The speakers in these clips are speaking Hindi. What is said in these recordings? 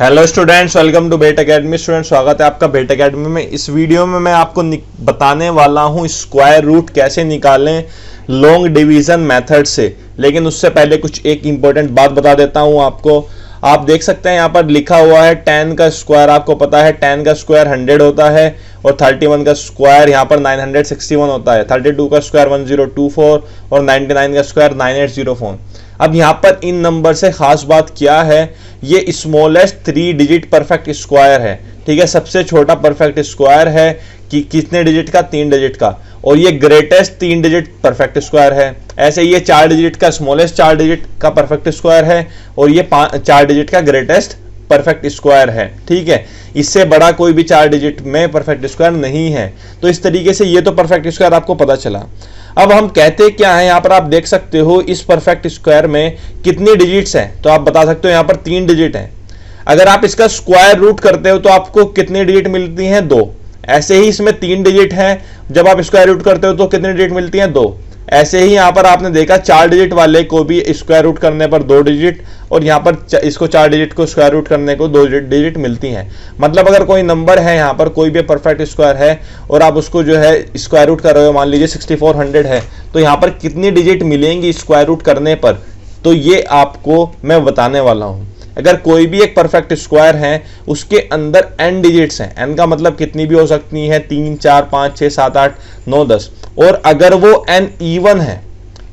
Hello students, welcome to Bet Academy. Student, स्वागत है आपका बेट एकेडमी में। इस वीडियो में मैं आपको बताने वाला हूं स्क्वायर रूट कैसे निकालें लॉन्ग डिवीजन मेथड से। लेकिन उससे पहले कुछ एक इंपॉर्टेंट बात बता देता हूं आपको। आप देख सकते हैं यहाँ पर लिखा हुआ है 10 का स्क्वायर। आपको पता है 10 का स्क्वायर 100 होता है और 31 का स्क्वायर यहाँ पर 961 होता है। 32 का स्क्वायर 1024 और 99 का स्क्वायर 9804। अब यहाँ पर इन नंबर से खास बात क्या है, ये स्मॉलेस्ट 3 डिजिट परफेक्ट स्क्वायर है। ठीक है, सबसे छोटा परफेक्ट स्क्वायर है कि कितने डिजिट का, 3 डिजिट का। और ये ग्रेटेस्ट 3 डिजिट परफेक्ट स्क्वायर है। ऐसे ये 4 डिजिट का स्मॉलेस्ट 4 डिजिट का परफेक्ट स्क्वायर है और ये 4 डिजिट का ग्रेटेस्ट परफेक्ट स्क्वायर है। ठीक है, इससे बड़ा कोई भी 4 डिजिट में परफेक्ट स्क्वायर नहीं है। तो इस तरीके से ये तो परफेक्ट स्क्वायर आपको पता चला। अब हम कहते क्या है, यहाँ पर आप देख सकते हो इस परफेक्ट स्क्वायर में कितनी डिजिट्स हैं, तो आप बता सकते हो यहाँ पर 3 डिजिट हैं। अगर आप इसका स्क्वायर रूट करते हो तो आपको कितनी डिजिट मिलती हैं, 2। ऐसे ही इसमें 3 डिजिट हैं, जब आप स्क्वायर रूट करते हो तो कितनी डिजिट मिलती हैं, 2। ऐसे ही यहाँ पर आपने देखा 4 डिजिट वाले को भी स्क्वायर रूट करने पर 2 डिजिट और यहाँ पर इसको 4 डिजिट को स्क्वायर रूट करने को 2 डिजिट मिलती हैं। मतलब अगर कोई नंबर है, यहाँ पर कोई भी परफेक्ट स्क्वायर है और आप उसको जो है स्क्वायर रूट कर रहे हो, मान लीजिए 6400 है, तो यहाँ पर कितनी डिजिट मिलेंगी स्क्वायर रूट करने पर, तो ये आपको मैं बताने वाला हूँ। अगर कोई भी एक परफेक्ट स्क्वायर है उसके अंदर n डिजिट्स हैं, n का मतलब कितनी भी हो सकती है, 3 4 5 6 7 8 9 10। और अगर वो n इवन है,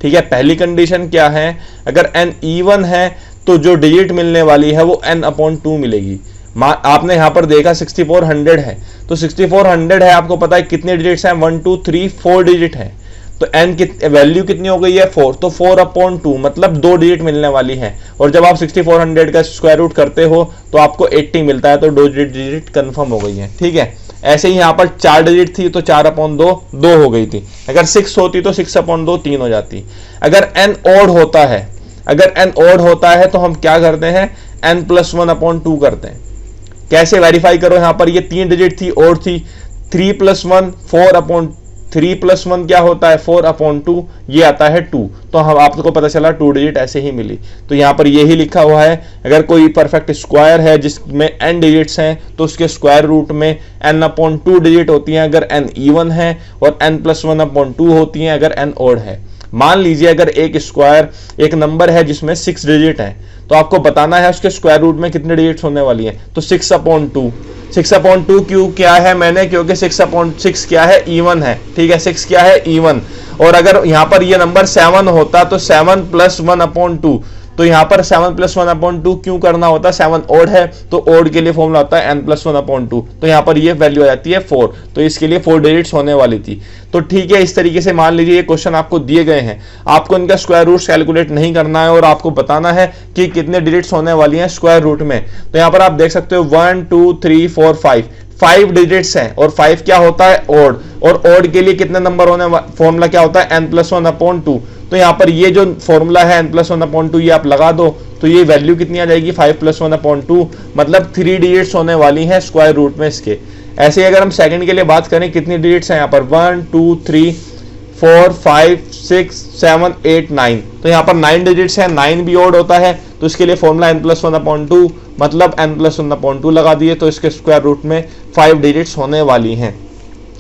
ठीक है, पहली कंडीशन क्या है, अगर n इवन है तो जो डिजिट मिलने वाली है वो n/2 मिलेगी। आपने यहाँ पर देखा 6400 है, तो 6400 है, आपको पता है कितने डिजिट्स हैं, 1 2 3 4 डिजिट है। तो n की वैल्यू कितनी हो गई है, 4। तो 4/2 मतलब 2 डिजिट मिलने वाली है। और जब आप 6400 का स्क्वायर रूट करते हो तो आपको 80 मिलता है, तो 2 डिजिट कंफर्म हो गई है। ठीक है, ऐसे ही यहाँ पर 4 डिजिट थी तो 4/2 2 हो गई थी। अगर 6 होती तो 6/2 3 हो जाती। अगर n ऑड होता है, अगर n ऑड होता है तो हम क्या करते हैं, n+1/2 करते हैं। कैसे वेरीफाई करो, यहाँ पर ये 3 डिजिट थी, ऑड थी, 3+1 3 + 1 क्या होता है, 4/2, ये आता है 2। तो हम आपको पता चला 2 डिजिट ऐसे ही मिली। तो यहाँ पर यही लिखा हुआ है, अगर कोई परफेक्ट स्क्वायर है जिसमें n डिजिट्स हैं तो उसके स्क्वायर रूट में n/2 डिजिट होती हैं अगर n इवन है, और n+1/2 होती हैं अगर n ऑड है। मान लीजिए अगर एक नंबर है जिसमें 6 डिजिट है, तो आपको बताना है उसके स्क्वायर रूट में कितने डिजिट्स होने वाली है, तो 6/2। 6/2 क्यों क्या है मैंने, क्योंकि 6/6 क्या है, इवन है। ठीक है, 6 क्या है, इवन। और अगर यहाँ पर ये नंबर 7 होता तो 7+1/2, तो यहाँ पर 7+1/2 क्यों करना होता, 7 ऑड है तो ऑड के लिए फॉर्मूला होता है n+1/2। तो यहाँ पर ये वैल्यू आ जाती है 4, तो इसके लिए 4 डिजिट्स होने वाली थी। तो ठीक है, इस तरीके से मान लीजिए ये क्वेश्चन आपको दिए गए हैं, आपको इनका स्क्वायर रूट कैलकुलेट नहीं करना है और आपको बताना है कि कितने डिजिट्स होने वाली हैं स्क्वायर रूट में। तो यहाँ पर आप देख सकते हो 1 2 3 4 5 डिजिट्स हैं और 5 क्या होता है, ऑड। और ऑड के लिए कितने नंबर होने, फॉर्मूला क्या होता है, n+1/2। तो यहाँ पर ये जो फॉर्मूला है n+1/2 ये आप लगा दो, तो ये वैल्यू कितनी आ जाएगी, 5+1/2, मतलब 3 डिजिट्स होने वाली हैं स्क्वायर रूट में इसके। ऐसे ही अगर हम सेकंड के लिए बात करें, कितनी डिजिट्स हैं यहाँ पर, 1 2 3 4 5 6 7 8 9। तो यहाँ पर 9 डिजिट्स हैं, 9 भी ऑड होता है, तो इसके लिए फॉर्मूला n+1/2, मतलब n+1/2 लगा दिए, तो इसके स्क्वायर रूट में 5 डिजिट्स होने वाली हैं।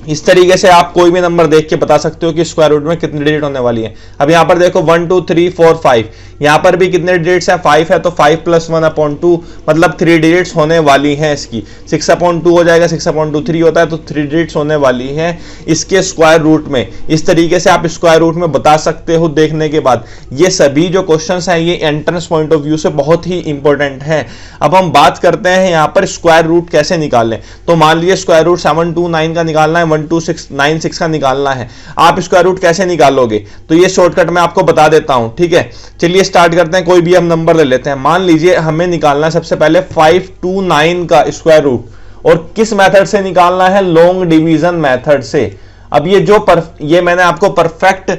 इस तरीके से आप कोई भी नंबर देख के बता सकते हो कि स्क्वायर रूट में कितनी डिजिट होने वाली है। अब यहाँ पर देखो 1 2 3 4 5, यहाँ पर भी कितने डिजिट्स हैं, 5 है, तो 5+1/2 मतलब 3 डिजिट्स होने वाली हैं इसकी। 6/2 हो जाएगा, 6/3 होता है, तो 3 डिजिट्स होने वाली हैं इसके स्क्वायर रूट में। इस तरीके से आप स्क्वायर रूट में बता सकते हो देखने के बाद। ये सभी जो क्वेश्चंस हैं ये एंट्रेंस पॉइंट ऑफ व्यू से बहुत ही इंपॉर्टेंट हैं। अब हम बात करते हैं यहाँ पर स्क्वायर रूट कैसे निकालें। तो मान लीजिए स्क्वायर रूट 729 का निकालना है, 1296 का निकालना है। आप स्क्वायर रूट कैसे निकालोगे, तो ये शॉर्टकट मैं आपको बता देता हूं। ठीक है, चलिए स्टार्ट करते हैं। कोई भी हम नंबर ले लेते हैं, मान लीजिए हमें निकालना है सबसे पहले 529 का स्क्वायर रूट, और किस मेथड से निकालना है, लॉन्ग डिवीजन मेथड से। अब ये मैंने आपको परफेक्ट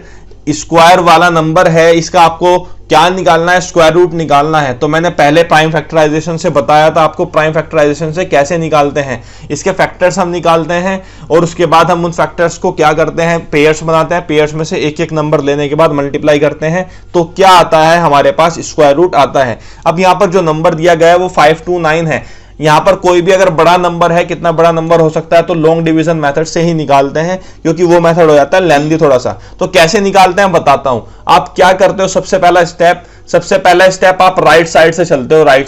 स्क्वायर वाला नंबर है, इसका आपको क्या निकालना है, स्क्वायर रूट निकालना है। तो मैंने पहले प्राइम फैक्टराइजेशन से बताया था आपको, प्राइम फैक्टराइजेशन से कैसे निकालते हैं, इसके फैक्टर्स हम निकालते हैं और उसके बाद हम उन फैक्टर्स को क्या करते हैं, पेयर्स बनाते हैं, पेयर्स में से एक एक नंबर लेने के बाद मल्टीप्लाई करते हैं, तो क्या आता है हमारे पास, स्क्वायर रूट आता है। अब यहाँ पर जो नंबर दिया गया है वो 529 है। यहां पर कोई भी अगर बड़ा नंबर है, कितना बड़ा नंबर हो सकता है, तो लॉन्ग डिवीजन मेथड से ही निकालते हैं, क्योंकि वो मेथड हो जाता है लेंथी थोड़ा सा। तो कैसे निकालते हैं बताता हूं। आप क्या करते हो, सबसे पहला स्टेप आप राइट साइड से चलते हो। राइट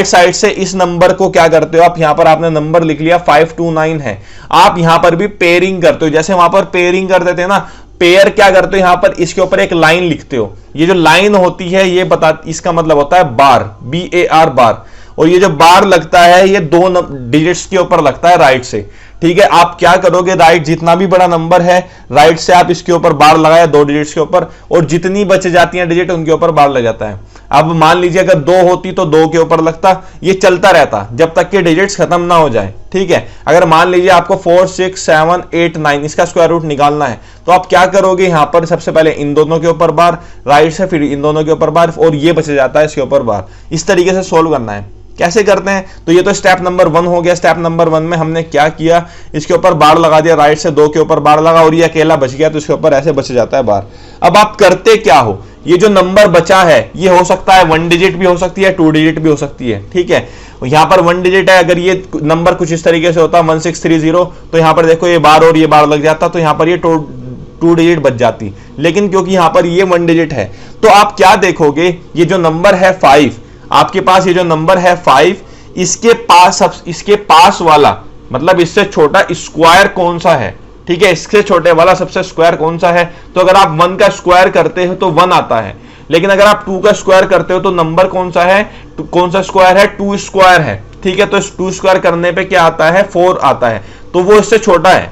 साइड से इस नंबर को क्या करते हो आप, यहां पर आपने नंबर लिख लिया 529 है, आप यहां पर भी पेयरिंग करते हो। जैसे वहां पर पेयरिंग कर देते हैं ना, पेयर क्या करते हो, यहां पर इसके ऊपर एक लाइन लिखते हो। ये जो लाइन होती है ये इसका मतलब होता है बार, BAR बार। और ये जो बार लगता है ये 2 डिजिट्स के ऊपर लगता है राइट से। ठीक है, आप क्या करोगे, राइट जितना भी बड़ा नंबर है राइट से आप इसके ऊपर बार लगाया 2 डिजिट्स के ऊपर, और जितनी बच जाती हैं डिजिट उनके ऊपर बार लग जाता है। अब मान लीजिए अगर 2 होती तो 2 के ऊपर लगता, ये चलता रहता जब तक कि डिजिट्स खत्म ना हो जाए। ठीक है, अगर मान लीजिए आपको 4, 6, 7, 8, 9 इसका स्क्वायर रूट निकालना है, तो आप क्या करोगे, यहां पर सबसे पहले इन दोनों के ऊपर बार, राइट से फिर इन दोनों के ऊपर बार, और ये बच जाता है इसके ऊपर बार। इस तरीके से सोल्व करना है। कैसे करते हैं, तो ये तो स्टेप नंबर 1 हो गया। स्टेप नंबर 1 में हमने क्या किया, इसके ऊपर बार लगा दिया, राइट से 2 के ऊपर बार लगा, और ये अकेला बच गया तो इसके ऊपर ऐसे बच जाता है बार। अब आप करते क्या हो, ये जो नंबर बचा है ये हो सकता है 1 डिजिट भी हो सकती है, 2 डिजिट भी हो सकती है। ठीक है, यहां पर 1 डिजिट है, अगर ये नंबर कुछ इस तरीके से होता 1630, तो यहां पर देखो ये बार और ये बार लग जाता, तो यहां पर ये 2 डिजिट बच जाती। लेकिन क्योंकि यहां पर ये 1 डिजिट है, तो आप क्या देखोगे, ये जो नंबर है 5, आपके पास ये जो नंबर है 5, इसके पास वाला मतलब इससे छोटा स्क्वायर कौन सा है। ठीक है, इससे छोटे वाला सबसे स्क्वायर कौन सा है, तो अगर आप 1 का स्क्वायर करते हो तो 1 आता है, लेकिन अगर आप 2 का स्क्वायर करते हो तो नंबर कौन सा है, कौन सा स्क्वायर है, 2 स्क्वायर है। ठीक है, तो 2 स्क्वायर करने पे क्या आता है, 4 आता है, तो वो इससे छोटा है।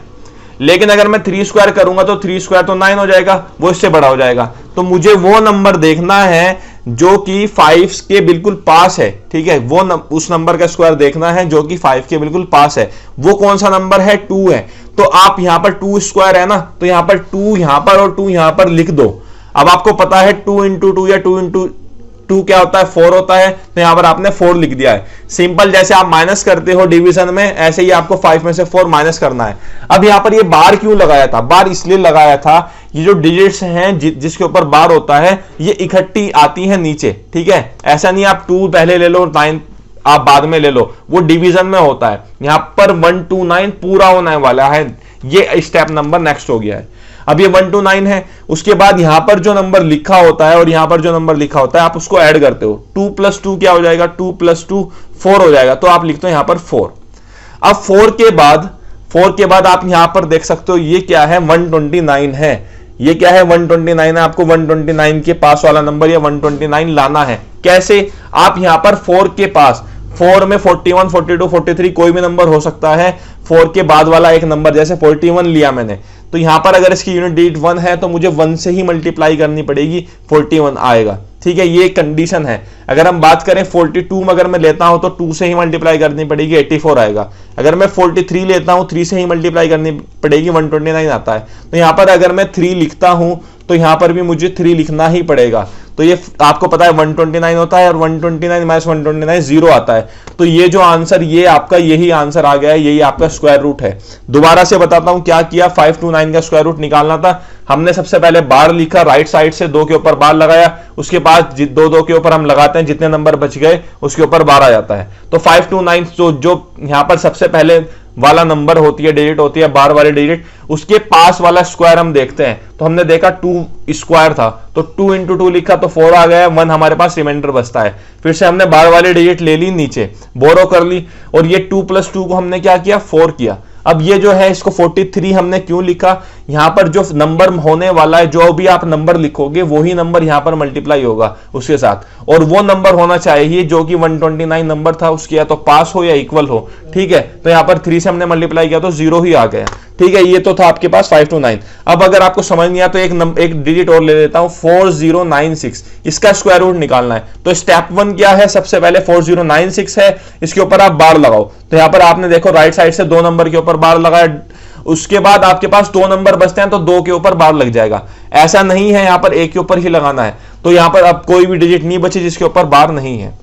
लेकिन अगर मैं 3 स्क्वायर करूंगा तो 3 स्क्वायर तो 9 हो जाएगा, वो इससे बड़ा हो जाएगा। तो मुझे वो नंबर देखना है जो कि 5 के बिल्कुल पास है। ठीक है, उस नंबर का स्क्वायर देखना है जो कि 5 के बिल्कुल पास है। वो कौन सा नंबर है, 2 है। तो आप यहां पर 2 स्क्वायर है ना, तो यहां पर 2 यहां पर और 2 यहां पर लिख दो। अब आपको पता है 2 इंटू 2 या 2 इंटू 2 क्या होता है, 4 होता है, तो यहां पर आपने 4 लिख दिया है। सिंपल, जैसे आप माइनस करते हो डिवीजन में, ऐसे ही आपको 5 में से 4 माइनस करना है। अब यहां पर ये बार क्यों लगाया था, बार इसलिए लगाया था, ये जो डिजिट्स हैं जिसके ऊपर बार होता है ये इकट्ठी आती है नीचे। ठीक है, ऐसा नहीं आप 2 पहले ले लो और 9 आप बाद में ले लो, वो डिवीजन में होता है। यहां पर 129 पूरा होने वाला है, ये स्टेप नंबर नेक्स्ट हो गया है। अब ये 129 है, उसके बाद यहां पर जो नंबर लिखा होता है और यहां पर जो नंबर लिखा होता है आप उसको ऐड करते हो। 2 + 2 क्या हो जाएगा, 2 + 2 4 हो जाएगा, तो आप लिखते हो यहां पर 4। अब 4 के बाद आप यहां पर देख सकते हो ये क्या है, 129 है। ये क्या है, 129 है। आपको 129 के पास वाला नंबर या 129 लाना है। कैसे, आप यहां पर 4 के पास, 4 में 41, 42, 43 कोई भी नंबर हो सकता है। 4 के बाद वाला एक नंबर, जैसे 41 लिया मैंने, तो यहां पर अगर इसकी यूनिट डिजिट 1 है तो मुझे 1 से ही मल्टीप्लाई करनी पड़ेगी, 41 आएगा। ठीक है, ये कंडीशन है। अगर हम बात करें 42 में अगर मैं लेता हूं तो 2 से ही मल्टीप्लाई करनी पड़ेगी, 84 आएगा। अगर मैं 43 लेता हूं, 3 से ही मल्टीप्लाई करनी पड़ेगी, 129 आता है। तो यहां पर अगर मैं 3 लिखता हूं तो यहां पर भी मुझे 3 लिखना ही पड़ेगा। तो ये आपको पता है 129 होता है, और 129 - 129 0 आता है। तो ये जो आंसर, ये आपका यही आंसर आ गया है, यही आपका स्क्वायर रूट है। दोबारा से बताता हूं क्या किया, 529 का स्क्वायर रूट निकालना था। हमने सबसे पहले बार लिखा, राइट साइड से 2 के ऊपर बार लगाया, उसके बाद 2 के ऊपर हम लगाते हैं, जितने नंबर बच गए उसके ऊपर बार आ जाता है। तो 529 जो यहां पर सबसे पहले वाला नंबर होती है, डिजिट होती है, बार वाली डिजिट, उसके पास वाला स्क्वायर हम देखते हैं। तो हमने देखा 2 स्क्वायर था, तो 2 इंटू 2 लिखा तो 4 आ गया, 1 हमारे पास रिमाइंडर बचता है। फिर से हमने बार वाली डिजिट ले ली, नीचे बोरो कर ली, और ये 2 + 2 को हमने क्या किया, 4 किया। अब ये जो है इसको 43 हमने क्यों लिखा, यहां पर जो नंबर होने वाला है, जो भी आप नंबर लिखोगे वही नंबर यहां पर मल्टीप्लाई होगा उसके साथ, और वो नंबर होना चाहिए जो कि 129 नंबर था उसके या तो पास हो या इक्वल हो। ठीक है, तो यहां पर 3 से हमने मल्टीप्लाई किया तो 0 ही आ गया। ठीक है, ये तो था आपके पास 529। अब अगर आपको समझ नहीं आया तो एक डिजिट और ले लेता हूं, 4096, इसका स्क्वायर रूट निकालना है। तो स्टेप 1 क्या है, सबसे पहले 4096 है, इसके ऊपर आप बार लगाओ। तो यहां पर आपने देखो राइट साइड से 2 नंबर के ऊपर बार लगाया, उसके बाद आपके पास 2 नंबर बचते हैं तो 2 के ऊपर बार लग जाएगा। ऐसा नहीं है, यहां पर 1 के ऊपर ही लगाना है। तो यहां पर अब कोई भी डिजिट नहीं बची जिसके ऊपर बार नहीं है।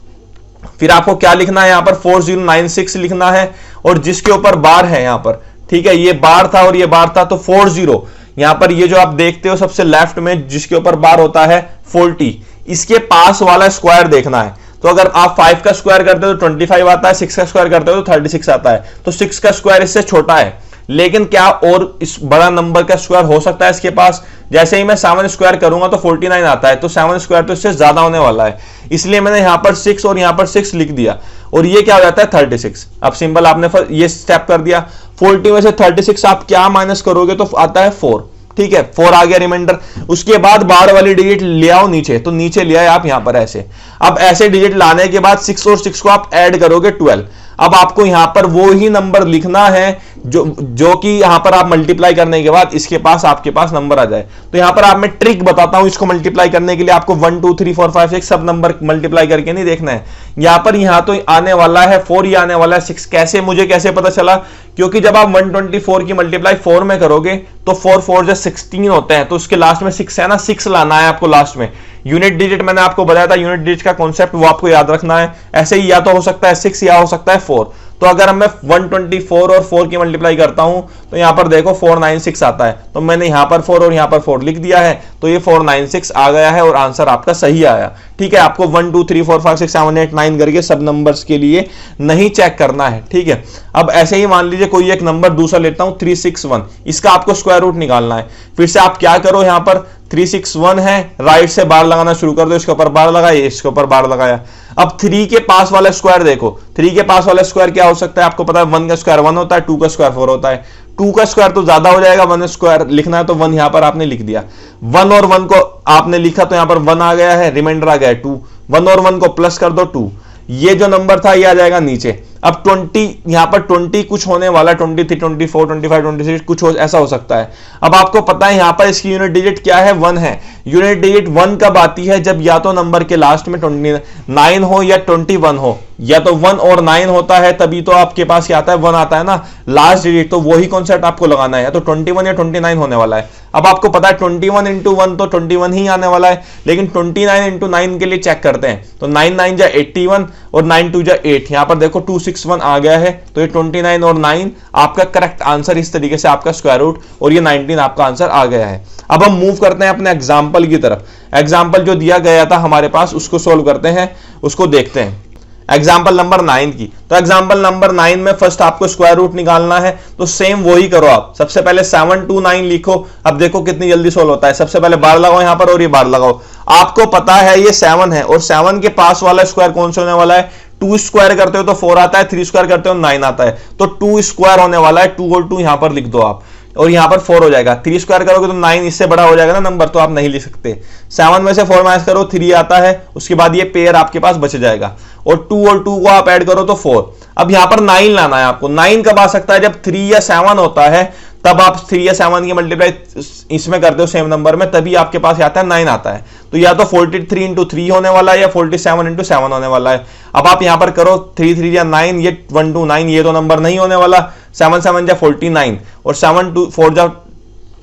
फिर आपको क्या लिखना है, यहां पर 4096 लिखना है, और जिसके ऊपर बार है यहां पर, ठीक है, ये बार था और ये बार था, तो 40 यहां पर ये जो आप देखते हो सबसे लेफ्ट में जिसके ऊपर बार होता है 40, इसके पास वाला स्क्वायर देखना है। तो अगर आप 5 का स्क्वायर करते हो तो 25 आता है, 6 का स्क्वायर करते हो तो 36 आता है। तो 6 का स्क्वायर इससे छोटा है, लेकिन क्या और इस बड़ा नंबर का स्क्वायर हो सकता है इसके पास? जैसे ही मैं 7 स्क्वायर करूंगा तो 49 आता है, तो 7 स्क्वायर तो इससे ज्यादा होने वाला है, इसलिए मैंने यहां पर 6 और यहां पर 6 लिख दिया, और ये क्या हो जाता है 36। अब सिंपल आपने ये स्टेप कर दिया। 40 में से 36 आप क्या माइनस करोगे तो आता है 4, ठीक है, 4 आ गया रिमाइंडर। उसके बाद बाहर वाली डिजिट ले आओ नीचे, तो नीचे ले आए आप यहां पर ऐसे। अब ऐसे डिजिट लाने के बाद 6 और 6 को आप ऐड करोगे 12। अब आपको यहां पर वो ही नंबर लिखना है जो कि यहां पर आप मल्टीप्लाई करने के बाद इसके पास आपके पास नंबर आ जाए। तो यहां पर आप मैं ट्रिक बताता हूं इसको मल्टीप्लाई करने के लिए। आपको 1 2 3 4 5 6 सब नंबर मल्टीप्लाई करके नहीं देखना है। यहां तो आने वाला है 4, ये आने वाला है 6। कैसे, मुझे कैसे पता चला? क्योंकि जब आप 124 की मल्टीप्लाई 4 में करोगे तो 4 4 जो 16 होते हैं, तो उसके लास्ट में 6 है ना, 6 लाना है आपको लास्ट में। यूनिट डिजिट मैंने आपको बताया था, यूनिट डिजिट का कॉन्सेप्ट वो आपको याद रखना है। ऐसे ही या तो हो सकता है 6 या हो सकता है 4। तो अगर मैं 124 और 4 की मल्टीप्लाई करता हूं तो यहां पर देखो 496 आता है, तो मैंने यहां पर 4 और यहां पर 4 लिख दिया है, तो ये 496 आ गया है और आंसर आपका सही आया। ठीक है, आपको 1 2 3 4 5 6 7 8 9 करके सब नंबर्स के लिए नहीं चेक करना है। ठीक है, अब ऐसे ही मान लीजिए कोई एक नंबर दूसरा लेता हूं 361, इसका आपको स्क्वायर रूट निकालना है। फिर से आप क्या करो, यहां पर 361 है, राइट से बार लगाना शुरू कर दो, इसके ऊपर बार लगाया, इसके ऊपर बार लगाया। अब 3 के पास वाला स्क्वायर देखो, 3 के पास वाला स्क्वायर क्या हो सकता है? आपको पता है 1 का स्क्वायर 1 होता है, 2 का स्क्वायर 4 होता है। 2 का स्क्वायर तो ज्यादा हो जाएगा, 1 स्क्वायर लिखना है तो 1 यहां पर आपने लिख दिया। 1 और 1 को आपने लिखा तो यहां पर 1 आ गया है, रिमाइंडर आ गया है 2। 1 और 1 को प्लस कर दो 2, ये जो नंबर था ये आ जाएगा नीचे। अब 20, यहां पर 20 कुछ होने वाला, 23 24 25 26 कुछ ऐसा हो सकता है। अब आपको पता है यहां पर इसकी यूनिट डिजिट क्या है? 1 है। यूनिट डिजिट 1 कब आती है? जब या तो नंबर के लास्ट में 29 हो या 21 हो, या तो 1 और 9 होता है, तभी तो आपके पास क्या आता है? 1 आता है ना लास्ट डिजिट। तो वही कॉन्सेप्ट आपको लगाना है, या तो 21 या 29 होने वाला है। अब आपको पता है 21 इंटू 1 तो 21 ही आने वाला है, लेकिन 29 इंटू 9 के लिए चेक करते हैं। तो 9 9 जा 81 और 9 2 जा 8, यहां पर देखो 261 आ गया है, तो ये 29 और 9 आपका करेक्ट आंसर। इस तरीके से आपका स्क्वायर रूट और ये 19 आपका आंसर आ गया है। अब हम मूव करते हैं अपने एग्जाम्पल की तरफ। एग्जाम्पल जो दिया गया था हमारे पास उसको सोल्व करते हैं, उसको देखते हैं। एग्जाम्पल नंबर 9 की, तो एग्जाम्पल नंबर 9 में फर्स्ट आपको स्क्वायर रूट निकालना है, तो सेम वही करो आप। सबसे पहले 729 लिखो। अब देखो कितनी जल्दी सोल्व होता है। सबसे पहले बार लगाओ यहां पर और ये बार लगाओ। आपको पता है ये 7 है, और 7 के पास वाला स्क्वायर कौन सा होने वाला है? 2 स्क्वायर करते हो तो 4 आता है, 3 स्क्वायर करते हो 9 आता है, तो 2 स्क्वायर होने वाला है। 2 और 2 यहां पर लिख दो आप, और यहां पर 4 हो जाएगा। 3 स्क्वायर करोगे तो 9 इससे बड़ा हो जाएगा ना नंबर, तो आप नहीं लिख सकते। 7 में से 4 माइनस करो 3 आता है, उसके बाद ये पेयर आपके पास बच जाएगा, और 2 और 2 को आप ऐड करो तो 4। अब यहां पर 9 लाना है आपको। 9 कब आ सकता है? जब 3 या 7 होता है, तब आप 3 या 7 की मल्टीप्लाई इसमें करते हो सेम नंबर में, तभी आपके पास आता है 9 आता है। तो या तो 43 इंटू 3 होने वाला है या 47 इंटू 7 होने वाला है। अब आप यहां पर करो 3 3 या 9, ये 1 2 9, ये तो नंबर नहीं होने वाला। 7 7 जा 49 और 7 2 4 जा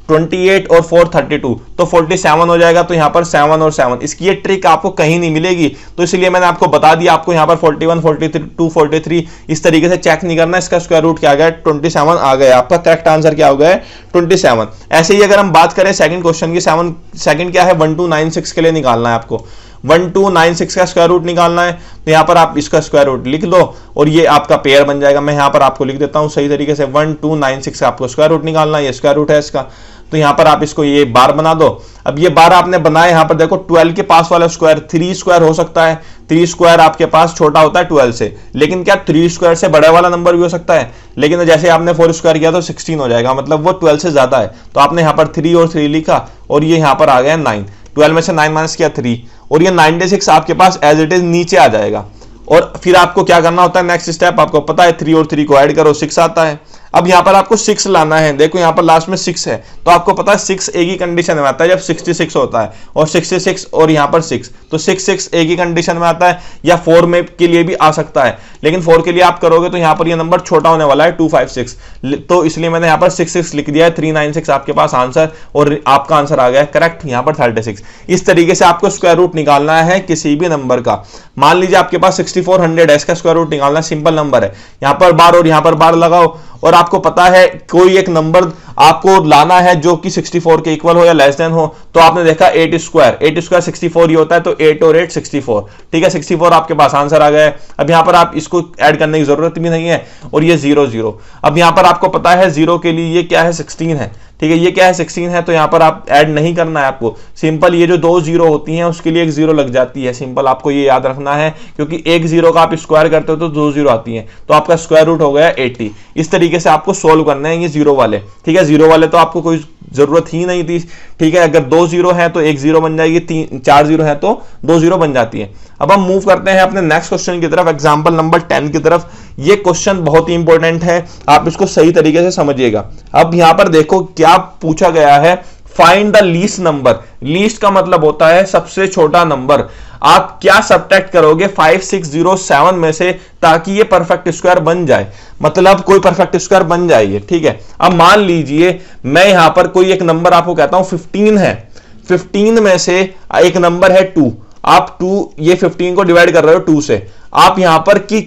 28 और 4 32, तो 47 हो जाएगा। तो यहां पर 7 और 7, इसकी ये ट्रिक आपको कहीं नहीं मिलेगी, तो इसलिए मैंने आपको बता दिया। आपको यहां पर 41 42 43 इस तरीके से चेक नहीं करना। इसका स्क्वायर रूट क्या आ गया? 27 आ गया। आपका करेक्ट आंसर क्या हो गया? 27। ऐसे ही अगर हम बात करें सेकंड क्वेश्चन की, सेकंड क्या है? 1296 के लिए निकालना है आपको। 1296 का स्क्वायर रूट निकालना है, तो यहां पर आप इसका स्क्वायर रूट लिख लो और ये आपका पेयर बन जाएगा। मैं यहां पर आपको लिख देता हूं सही तरीके से। 1296 का आपको स्क्वायर रूट निकालना है, ये स्क्वायर रूट है इसका। तो यहां पर आप इसको ये बार बना दो। अब ये बार आपने बनाया, यहां पर देखो 12 के पास वाला स्क्वायर 3 स्क्वायर हो सकता है। 3 स्क्वायर आपके पास छोटा होता है 12 से, लेकिन क्या 3 स्क्वायर से बड़ा वाला नंबर भी हो सकता है? लेकिन जैसे आपने 4 स्क्वायर किया तो 16 हो जाएगा, मतलब वो 12 से ज्यादा है। तो आपने यहां पर 3 और 3 लिखा, और ये यहां पर आ गया 9। 12 में से 9 माइनस किया 3, और ये 96 आपके पास एज इट इज नीचे आ जाएगा। और फिर आपको क्या करना होता है? नेक्स्ट स्टेप आपको पता है, 3 और 3 को ऐड करो, 6 आता है। अब यहां पर आपको 6 लाना है। देखो यहां पर लास्ट में 6 है, तो आपको पता है 6 एक ही कंडीशन में आता है जब 66 होता है, और 66 और यहां पर 6, तो 6 एक ही कंडीशन में आता है, या 4 में के लिए भी आ सकता है। लेकिन 4 के लिए आप करोगे तो यहां पर ये नंबर छोटा होने वाला है 256, तो इसलिए मैंने यहां पर 66 लिख दिया है। 396 आपके पास आंसर, और आपका आंसर आ गया है करेक्ट यहां पर 36। इस तरीके से आपको स्क्वायर रूट निकालना है किसी भी नंबर का। मान लीजिए आपके पास 6400 है, इसका स्क्वायर रूट निकालना, सिंपल नंबर है। यहां पर बार और यहां पर बार लगाओ, और आपको पता है कोई एक नंबर आपको लाना है जो कि 64 के इक्वल हो या लेस देन हो, तो आपने देखा 8 स्क्वायर 64 ही होता है, तो 8 और 8 64, ठीक है 64 आपके पास आंसर आ गया है। अब यहां पर आप इसको ऐड करने की जरूरत भी नहीं है, और ये 0 0। अब यहां पर आपको पता है 0 के लिए ये क्या है 16 है, ठीक है ये क्या है 16 है, तो यहां पर आप ऐड नहीं करना है आपको, सिंपल ये जो 2 0 होती हैं उसके लिए एक 0 लग जाती है, सिंपल आपको ये याद रखना है, क्योंकि एक 0 का आप स्क्वायर करते हो तो 2 0 आती हैं, तो आपका स्क्वायर रूट हो गया 80। इस तरीके से आपको सोल्व करना है ये 0 वाले, ठीक है 0 वाले तो आपको कोई जरूरत ही नहीं थी, ठीक है अगर 2 0 है तो 1 0 बन जाएगी, 4 0 है तो 2 0 बन जाती है। अब हम मूव करते हैं अपने नेक्स्ट क्वेश्चन की तरफ, एग्जांपल नंबर 10 की तरफ। ये क्वेश्चन बहुत ही इंपॉर्टेंट है, आप इसको सही तरीके से समझिएगा। अब यहां पर देखो क्या पूछा गया है, find the least number. Least का मतलब होता है सबसे छोटा नंबर। आप क्या सब्ट्रैक्ट करोगे 5 6 0 7 में से, ताकि ये परफेक्ट स्क्वायर बन जाए, मतलब कोई परफेक्ट स्क्वायर बन जाए, ठीक है। अब मान लीजिए मैं यहां पर कोई एक नंबर आपको कहता हूं 15 है, 15 में से एक नंबर है 2, आप 2 ये 15 को डिवाइड कर रहे हो 2 से, आप यहां पर कि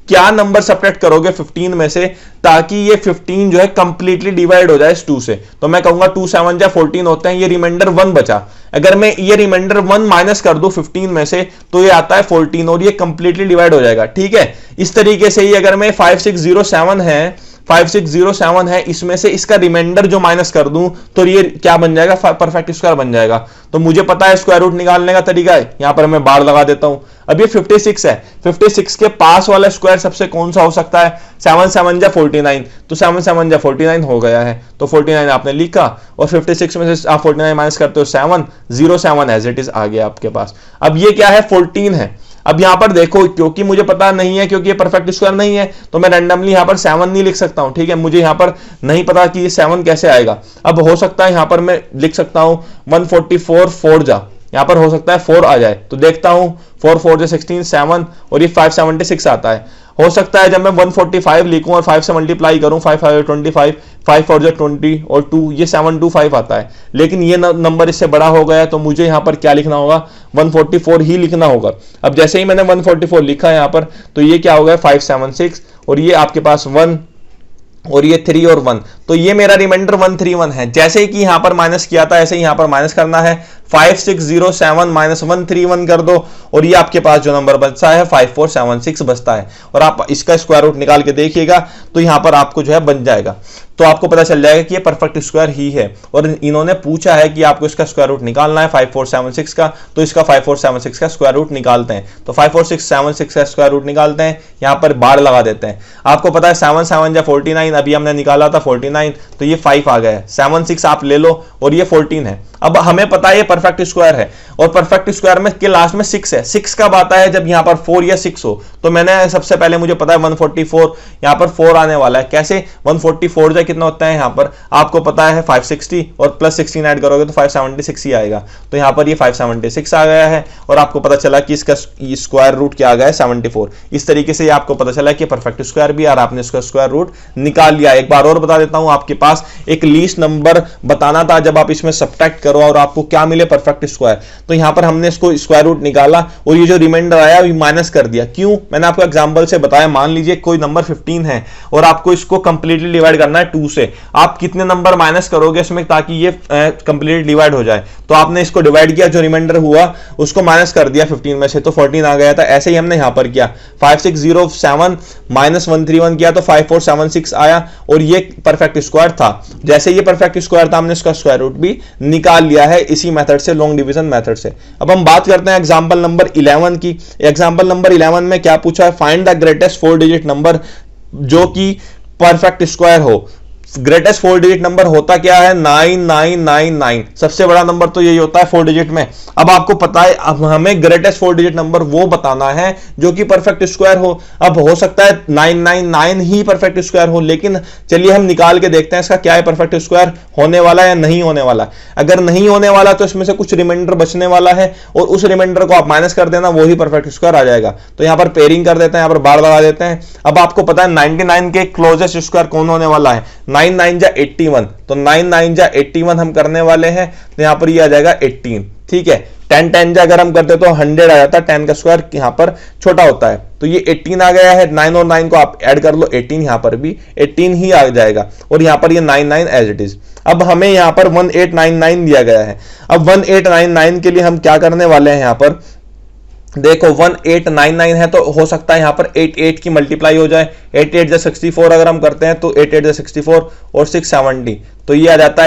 क्या नंबर सब्ट्रैक्ट करोगे 15 में से, ताकि ये 15 जो है कंप्लीटली डिवाइड हो जाए इस 2 से। तो मैं कहूंगा 2 7 जा 14 होते हैं, ये रिमाइंडर 1 बचा, अगर मैं ये रिमाइंडर 1 माइनस कर दूं 15 में से तो ये आता है 14 और ये कंप्लीटली डिवाइड हो जाएगा, ठीक है। इस तरीके से ही अगर मैं 5 6 0 7 है 5 6 0 7 है, इसमें से इसका रिमाइंडर जो माइनस कर दूं तो ये क्या बन जाएगा, परफेक्ट स्क्वायर बन जाएगा। तो मुझे पता है स्क्वायर रूट निकालने का तरीका है, यहां पर मैं बार लगा देता हूं। अब ये 56 है, 56 के पास वाला स्क्वायर सबसे कौन सा हो सकता है, 7 7 जा 49, तो 7 7 जा 49 हो गया है, तो 49 आपने लिखा, और 56 में से आप 49 माइनस करते हो 7 0 7 एज इट इज आ गया आपके पास। अब ये क्या है 14 है। अब यहां पर देखो क्योंकि मुझे पता नहीं है, क्योंकि ये परफेक्ट स्क्वायर नहीं है, तो मैं रैंडमली यहां पर 7 नहीं लिख सकता हूं, ठीक है, मुझे यहां पर नहीं पता कि ये 7 कैसे आएगा। अब हो सकता है यहां पर मैं लिख सकता हूं 144 4 जा, यहां पर हो सकता है 4 आ जाए, तो देखता हूं 4 4 जा 16 7 और ये 576 आता है। हो सकता है जब मैं 145 लिखूं और 5 से मल्टीप्लाई करूं 5 5 25 5 4 जा 20 और 2 ये 725 आता है, लेकिन ये नंबर इससे बड़ा हो गया है, तो मुझे यहां पर क्या लिखना होगा 144 ही लिखना होगा। अब जैसे ही मैंने 144 लिखा यहां पर, तो ये क्या हो गया 576 और ये आपके पास 1 और ये 3 और 1, तो ये मेरा रिमाइंडर 131 है। जैसे कि यहां पर माइनस किया था ऐसे ही यहां पर माइनस करना है, 5 6 0 7 माइनस 131 कर दो और ये आपके पास जो नंबर बचता है 5476 बचता है, और आप इसका स्क्वायर रूट निकाल के देखिएगा तो यहां पर आपको जो है बन जाएगा, तो आपको पता चल जाएगा कि ये परफेक्ट स्क्वायर ही है। और इन्होंने पूछा है कि आपको इसका स्क्वायर रूट निकालना है 5476 का, तो इसका 5476 का स्क्वायर रूट निकालते हैं, तो 54676 का स्क्वायर रूट निकालते हैं, यहां पर बार लगा देते हैं। आपको पता है 7 7 जा 49, अभी हमने निकाला था 49, तो ये 5 आ गया है, 7 6 आप ले लो और ये 14 है। अब हमें पता है ये परफेक्ट स्क्वायर है, और परफेक्ट स्क्वायर में के लास्ट में 6 है। 6 कब आता है, जब यहां पर 4 या 6 हो, तो मैंने सबसे पहले मुझे पता है 144, यहां पर 4 आने वाला है। कैसे 144 जा कितना होता है, यहां पर आपको पता है 560 और प्लस 16 ऐड करोगे तो 576 ही आएगा, तो यहां पर ये 576 आ गया है, और आपको पता चला कि इसका स्क्वायर रूट क्या आ गया है 74। इस तरीके से आपको पता चला कि परफेक्ट स्क्वायर भी, और आपने इसका स्क्वायर रूट निकाल लिया। एक बार और बता देता हूं, आपके पास एक लीस्ट नंबर बताना था, जब आप इसमें सब्ट्रैक्ट करो और आपको क्या मिले परफेक्ट स्क्वायर, तो यहां पर हमने इसको स्क्वायर रूट निकाला और ये जो रिमाइंडर आया वो माइनस कर दिया। क्यों, मैंने आपको एग्जांपल से बताया, मान लीजिए कोई नंबर 15 है और आपको इसको कंप्लीटली डिवाइड करना है 2 से, आप कितने नंबर माइनस करोगे इसमें ताकि ये कंप्लीटली डिवाइड हो जाए, तो आपने इसको डिवाइड किया, जो रिमाइंडर हुआ उसको माइनस कर दिया 15 में से, तो 14 आ गया था। ऐसे ही हमने यहां पर किया 5 6 0 7 माइनस 131 किया तो 5476 आया, और ये परफेक्ट स्क्वायर था। जैसे ये परफेक्ट स्क्वायर था हमने इसका स्क्वायर रूट भी निकाल लिया है इसी मेथड से, लॉन्ग डिवीजन मेथड से। अब हम बात करते हैं एग्जांपल नंबर 11 की। एग्जांपल नंबर 11 में क्या पूछा है, find the greatest 4 digit number जो कि परफेक्ट स्क्वायर हो। ग्रेटेस्ट 4 डिजिट नंबर होता क्या है, 9999, सबसे बड़ा नंबर तो यही होता है 4 डिजिट में। अब आपको पता है, अब हमें ग्रेटेस्ट 4 डिजिट नंबर वो बताना है जो कि परफेक्ट स्क्वायर हो। अब हो सकता है 999 ही परफेक्ट स्क्वायर हो, लेकिन चलिए हम निकाल के देखते हैं इसका क्या है परफेक्ट स्क्वायर, होने वाला या नहीं होने वाला। अगर नहीं होने वाला तो इसमें से कुछ रिमाइंडर बचने वाला है, और उस रिमाइंडर को आप माइनस कर देना, वही परफेक्ट स्क्वायर आ जाएगा। तो यहां पर पेयरिंग कर देते हैं, यहां पर बार लगा देते हैं। अब आपको पता है 99 के क्लोजेस्ट स्क्वायर कौन होने वाला है, 9 9 जा 81, तो 9 9 जा 81 हम करने वाले हैं, तो यहां पर ये आ जाएगा 18, ठीक है। 10 10 अगर हम करते तो 100 आ जाता है, 10 का स्क्वायर यहाँ पर छोटा होता है, तो ये 18 आ गया है। 9 और 9 को आप ऐड कर लो, 18 यहाँ पर भी 18 ही आ जाएगा, और यहाँ पर ये 99 एज इट इज। अब हमें यहाँ पर 1899 दिया गया है। अब 1899 के लिए हम क्या करने वाले हैं, यहाँ पर देखो 1899 है तो हो सकता है यहाँ पर 88 की मल्टीप्लाई हो जाए। 8 8 64 अगर हम करते हैं तो 8 8 64 और 670, तो ये आ जाता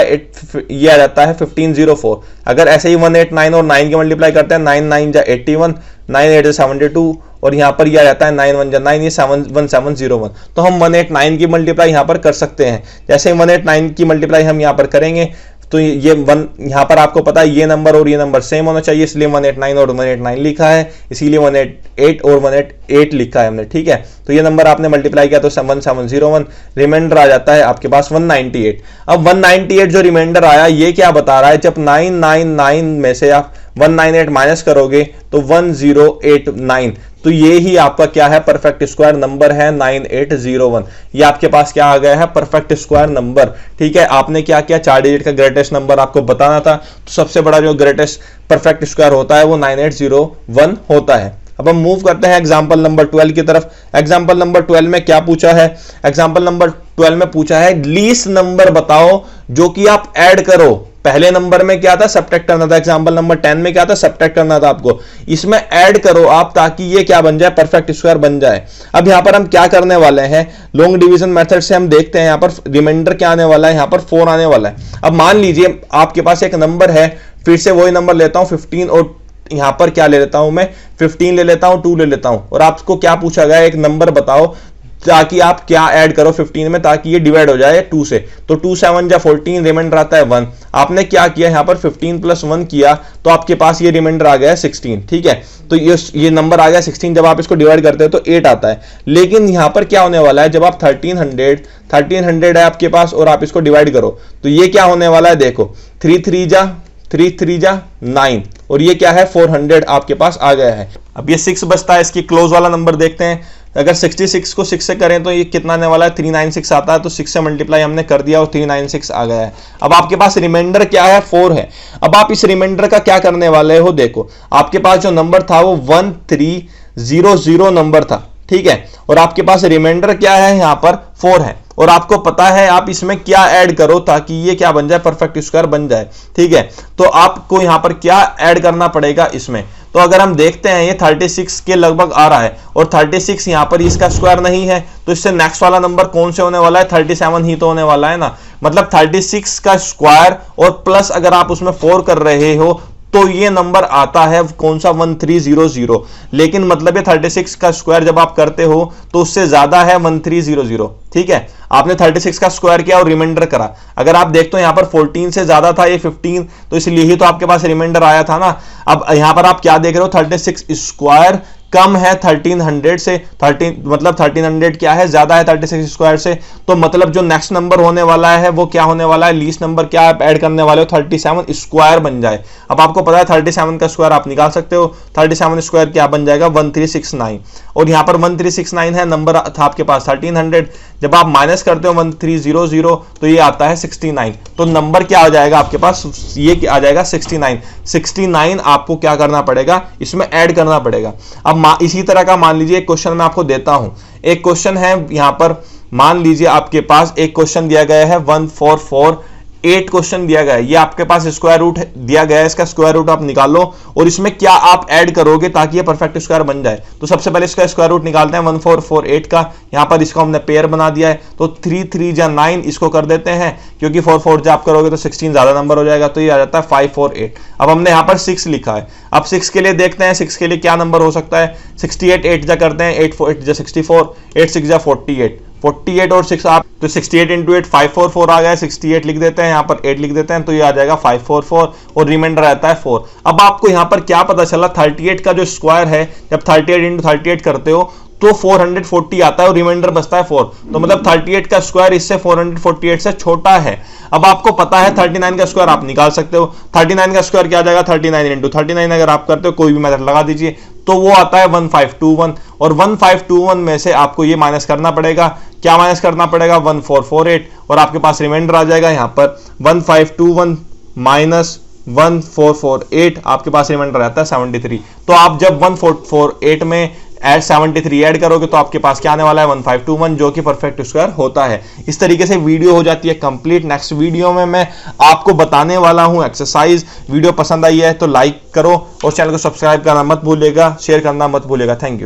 है 1504। अगर ऐसे ही 189 और 9 की मल्टीप्लाई करते हैं, 9 9 81, 9 8 72, और यहाँ पर ये आ जाता है 9 1 9, ये 1701। तो हम 189 की मल्टीप्लाई यहाँ पर कर सकते हैं। जैसे 189 की मल्टीप्लाई हम यहाँ पर करेंगे तो ये यहाँ पर आपको पता है ये नंबर और ये नंबर सेम होना चाहिए, इसलिए 189 और 189 लिखा है, इसीलिए 188 और 188 लिखा है हमने, ठीक है। तो ये नंबर आपने मल्टीप्लाई किया तो 1701, रिमाइंडर आ जाता है आपके पास 198। अब 198 जो रिमाइंडर आया ये क्या बता रहा है, जब 999 में से आप 198 माइनस करोगे तो 1089, तो ये ही आपका क्या है, परफेक्ट स्क्वायर नंबर है 9801। ये आपके पास क्या आ गया है, परफेक्ट स्क्वायर नंबर, ठीक है। आपने क्या किया, 4 डिजिट का ग्रेटेस्ट नंबर आपको बताना था, तो सबसे बड़ा जो ग्रेटेस्ट परफेक्ट स्क्वायर होता है वो 9801 होता है। अब हम मूव करते हैं एग्जांपल नंबर 12 की तरफ। एग्जांपल नंबर 12 में क्या पूछा है, एग्जांपल नंबर 12 में पूछा है लीस्ट नंबर बताओ जो कि आप ऐड करो। पहले नंबर में क्या था, सब्ट्रैक्ट करना था। एग्जांपल नंबर 10 में क्या था, सब्ट्रैक्ट करना था आपको। इसमें ऐड करो आप ताकि ये क्या बन जाए, परफेक्ट स्क्वायर बन जाए। अब यहां पर हम क्या करने वाले हैं, लॉन्ग डिवीजन मेथड से हम देखते हैं यहां पर रिमाइंडर क्या आने वाला है, यहां पर 4 आने वाला है। अब मान लीजिए आपके पास एक नंबर है, फिर से वही नंबर लेता हूं 15, और यहां पर क्या ले लेता हूं मैं, 15 ले लेता हूं, 2 ले लेता हूं, और आपको क्या पूछा गया, एक नंबर बताओ ताकि आप क्या ऐड करो 15 में ताकि ये डिवाइड हो जाए 2 से। तो 2 7 जा 14, रिमाइंडर आता है 1। आपने क्या किया, यहां पर 15 + 1 किया तो आपके पास ये रिमाइंडर आ गया 16, ठीक है। तो ये नंबर आ गया 16, जब आप इसको डिवाइड करते हो तो 8 आता है। लेकिन यहां पर क्या होने वाला है, जब आप 1300 है आपके पास और आप इसको डिवाइड करो तो ये क्या होने वाला है, देखो 3 3 जा 9, और ये क्या है 400 आपके पास आ गया है। अब ये 6 बचता है, इसकी क्लोज वाला नंबर देखते हैं। अगर 66 को 6 से करें तो ये कितना आने वाला है, 396 आता है। तो 6 से मल्टीप्लाई हमने कर दिया और 396 आ गया है। अब आपके पास रिमाइंडर क्या है, 4 है। अब आप इस रिमाइंडर का क्या करने वाले हो, देखो आपके पास जो नंबर था वो 1300 नंबर था, ठीक है, और आपके पास रिमाइंडर क्या है, यहां पर 4 है, और आपको पता है आप इसमें क्या ऐड करो ताकि ये क्या बन जाए, परफेक्ट स्क्वायर बन जाए, ठीक है। तो आपको यहां पर क्या ऐड करना पड़ेगा इसमें, तो अगर हम देखते हैं ये 36 के लगभग आ रहा है, और 36 यहां पर इसका स्क्वायर नहीं है, तो इससे नेक्स्ट वाला नंबर कौन से होने वाला है, 37 ही तो होने वाला है ना। मतलब 36 का स्क्वायर और प्लस अगर आप उसमें 4 कर रहे हो तो ये नंबर आता है कौन सा, 1300। लेकिन मतलब ये 36 का स्क्वायर जब आप करते हो तो उससे ज्यादा है 1300, ठीक है। आपने 36 का स्क्वायर किया और रिमाइंडर करा, अगर आप देखते हो यहाँ पर 14 से ज्यादा था ये 15, तो इसलिए ही तो आपके पास रिमाइंडर आया था ना। अब यहाँ पर आप क्या देख रहे हो, 36 स्क्वायर कम है 1300 से, 13 मतलब 1300 क्या है, ज्यादा है 36 स्क्वायर से। तो मतलब जो नेक्स्ट नंबर होने वाला है वो क्या होने वाला है, लीस्ट नंबर क्या आप ऐड करने वाले हो, 37 स्क्वायर बन जाए। अब आपको पता है 37 का स्क्वायर आप निकाल सकते हो, 37 स्क्वायर क्या बन जाएगा, 1369, और यहाँ पर 1369 है, नंबर था आपके पास 1300, जब आप माइनस करते हो 1300 तो ये आता है 69, तो नंबर क्या आ जाएगा आपके पास, ये आ जाएगा 69 आपको क्या करना पड़ेगा, इसमें ऐड करना पड़ेगा। अब इसी तरह का मान लीजिए एक क्वेश्चन मैं आपको देता हूं, एक क्वेश्चन है यहां पर, मान लीजिए आपके पास एक क्वेश्चन दिया गया है 1448 क्वेश्चन दिया गया है, ये आपके पास स्क्वायर रूट दिया गया है, इसका स्क्वायर रूट आप निकालो और इसमें क्या आप ऐड करोगे ताकि ये परफेक्ट स्क्वायर बन जाए। तो सबसे पहले इसका स्क्वायर रूट निकालते हैं 1448 का, यहां पर इसको हमने पेयर बना दिया है, तो 3 3 जा 9 इसको कर देते हैं, क्योंकि 4 4 जा आप करोगे तो 16 ज्यादा नंबर हो जाएगा, तो ये आ जाता है 548। अब हमने यहां पर 6 लिखा है, अब 6 के लिए देखते हैं 6 के लिए क्या नंबर हो सकता है, 68 8 जा करते हैं, 8 4 8 जा 64, 8 6 जा 48 और 6 आप, तो 68 × 8 544 आ गया, 68 लिख देते हैं, यहाँ पर 8 लिख देते हैं, तो ये आ जाएगा 544 और रिमाइंडर रहता है 4। अब आपको यहाँ पर क्या पता चला, 38 का जो स्क्वायर है, जब 38 × 38 करते हो तो 440 आता है और रिमाइंडर बचता है 4, तो मतलब 38 का स्क्वायर इससे 448 से छोटा है। अब आपको पता है 39 का स्क्वायर आप निकाल सकते हो, 39 का स्क्वायर क्या आ जाएगा, 39 × 39 अगर आप करते हो, कोई भी मेथड लगा दीजिए, तो वो आता है 1521, और 1521 में से आपको ये माइनस करना पड़ेगा, क्या माइनस करना पड़ेगा, 1448, और आपके पास रिमाइंडर आ जाएगा यहाँ पर 1521 माइनस 1448, आपके पास रिमाइंडर रहता है 73। तो आप जब 1448 में ऐड 73 ऐड करोगे तो आपके पास क्या आने वाला है 1521, जो कि परफेक्ट स्क्वायर होता है। इस तरीके से वीडियो हो जाती है कंप्लीट। नेक्स्ट वीडियो में मैं आपको बताने वाला हूं एक्सरसाइज। वीडियो पसंद आई है तो लाइक करो और चैनल को सब्सक्राइब करना मत भूलिएगा, शेयर करना मत भूलिएगा। Thank you.